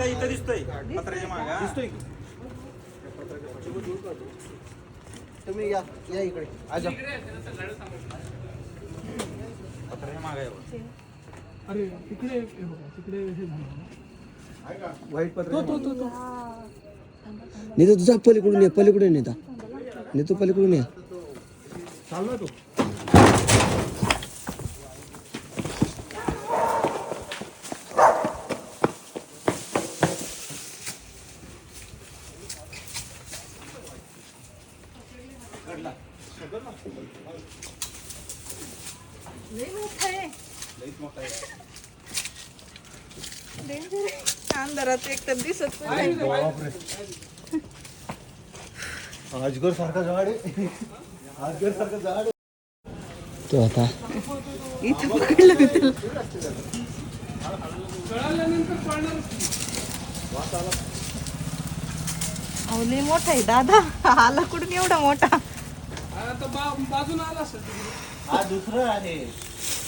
इथं दिसतोय पत्र्याच्या मागे दिसतोय की तुम्ही या इकडे आजा पत्र्याच्या मागे अरे तिकडे तिकडे हे झालं वाईट पत्र नाही तर तुझा पलीकडून नेता नाही तू पलीकडून या चाल ना तू अंधारात एक तर दिसत अजगर सारखा झाड आहे अजगर सारखं झाड तो आता इथं पकडलं मी त्याला अहो लय मोठा आहे दादा आला कुठून एवढा मोठा बाजून आला असेल हा दुसरा आहे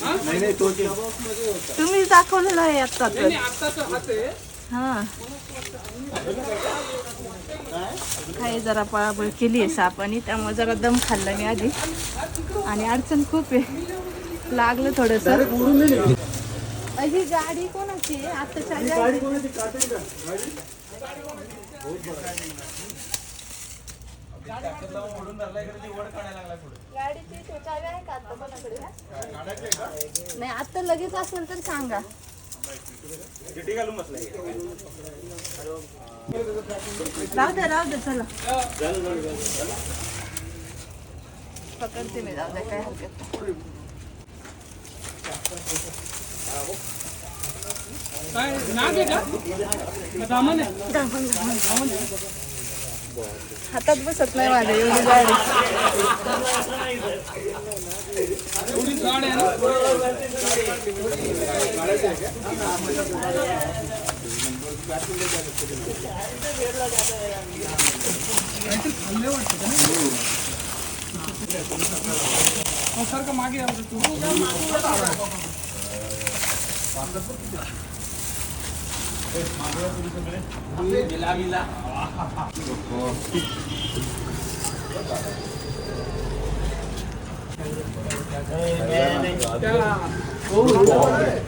नाही तो तुम्ही दाखवलेला आहे आता तर आत्ताच हात आहे हा काही जरा पळापळ केली आहे सापाने त्यामुळे जरा दम खाल्ला मी आधी आणि अडचण खूप आहे लागलं थोडस ही गाडी कोणाची आहे आताच्या गाडी कोणाची काटे का गाडीची चावी आहे का आता कोणाकडे नाही आता लगेच असेल तर सांगा राहू दे चला पकडते मी जाऊ दे काय हरकत काय नाग आहे का दामन आहे हातात बसत नाही माझ्या एवढी गाडी एवढी गाड आहे ना काहीतरी खाल्ले वाटतं का ना सारखं मागे यावं तू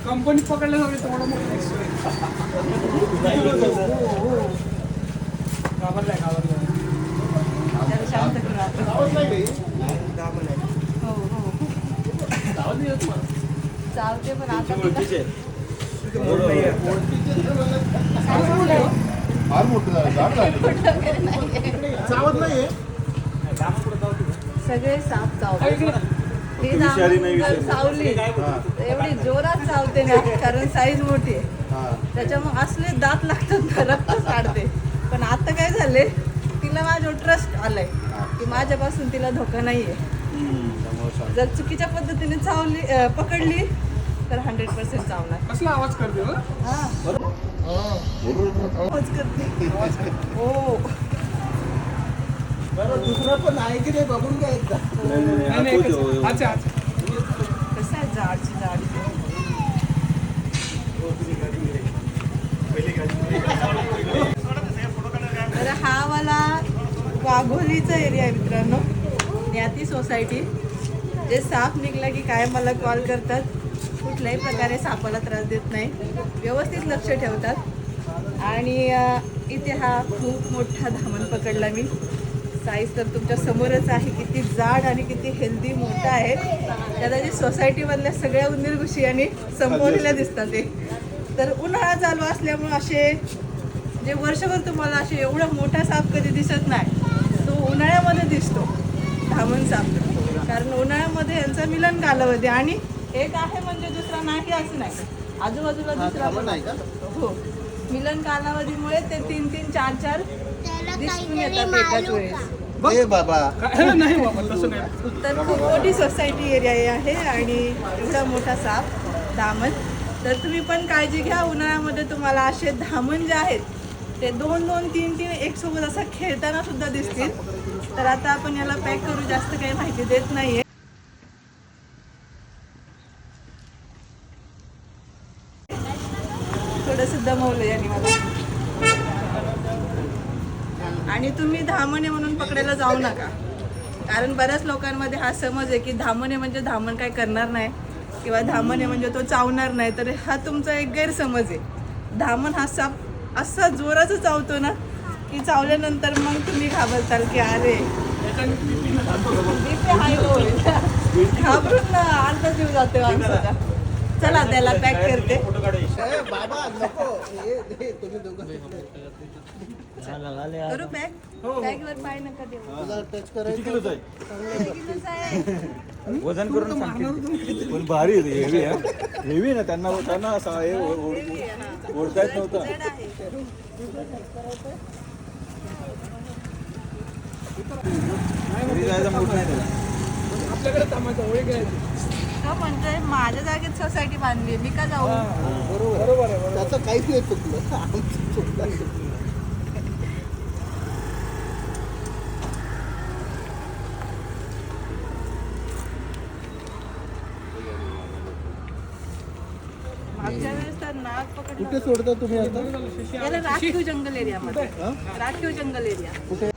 कंपनी पकडल्या जावे तेवढा मोठा घाबरलाय शांत करू आता चालते पण आता फार मोठं चावत नाहीये सगळे साप चावले चावली एवढी जोरात चावते ना कारण साईज मोठी आहे त्याच्यामुळे असले दात लागतात रक्त काढते पण आता काय झाले तिला माझ्यावर ट्रस्ट आलाय की माझ्यापासून तिला धोका नाहीये जर चुकीच्या पद्धतीने चावली पकडली तर 100% चावणार कसला आवाज करते आवाज करते हो दुसरा पण आहे की नाही बघून काय एकदा अच्छा कसं आहे झाडची झाड तर हा वाला वाघोलीचा एरिया आहे मित्रांनो ज्ञाती सोसायटी जे साप निघला की काय मला कॉल करतात कुठल्याही प्रकारे सापाला त्रास देत नाही व्यवस्थित लक्ष ठेवतात आणि इथे हा खूप मोठा धामण पकडला मी साईज तर तुमच्या समोरच आहे किती जाड आणि किती हेल्दी मोठा आहे त्याची सोसायटीमधल्या सगळ्या उंदीरघुशी आणि संपवलेल्या दिसतात ते तर उन्हाळा चालू असल्यामुळे असे जे वर्षभर तुम्हाला असे एवढा मोठा साप कधी दिसत नाही तो उन्हाळ्यामध्ये दिसतो धामण साप कारण उन्हाळ्यामध्ये यांचा मिलन कालावधी आणि एक आहे म्हणजे दुसरा नाही असं नाही आजूबाजूला दुसरा पण हो मिलन कालावधीमुळे ते 3-3, 4-4 दिसून येतात एकाच वेळेस नाही बाबा तसं नाही तर खूप मोठी सोसायटी एरिया आहे आणि एवढा मोठा साप धामण तर तुम्ही पण काळजी घ्या उन्हाळ्यामध्ये तुम्हाला असे धामण जे आहेत ते 2-2, 3-3 एक सोबत असं खेळताना सुद्धा दिसतील तर आता आपण याला पॅक करू जास्त काही माहिती देत नाहीये थोडंसं दमवलं याने मला. आणि तुम्ही धामणे म्हणून पकडायला जाऊ नका, कारण बऱ्याच लोकांमध्ये हा समज आहे की धामणे म्हणजे धामण काय करणार नाही किंवा धामणे म्हणजे तो चावणार नाही. तर हा तुमचा एक गैरसमज आहे. धामण हा साप असा जोराचा चावतो ना की चावल्यानंतर मग तुम्ही घाबरताल की अरे BP हाय होईल. घाबरून ना अर्धा जीव जातो माणसाचा. चला त्याला पॅक करते. बाबा नको तुम्ही दोघं करू पॅक? पॅकवर पाय नका देऊ. टच करायचं. किलोचं आहे. वजन करून सांगते. पण भारी आहे हेवी आहे. हेवी ना त्यांना असं हे ओढता येत नव्हतं. जड आहे. घरी जायचा मूड नाही त्याला. आपल्याकडे थांबायचं होय काय तो म्हणतोय माझ्या जागेत सोसायटी बांधली, मी का जाऊ? बरोबर आहे. त्याचं काहीच नाही चुकलं. आमचं चुकलं. मागच्या वेळेस तर नाग पकडलं. कुठे सोडता तुम्ही आता? याला राखीव जंगल एरियामध्ये. राखीव जंगल एरिया. कुठे?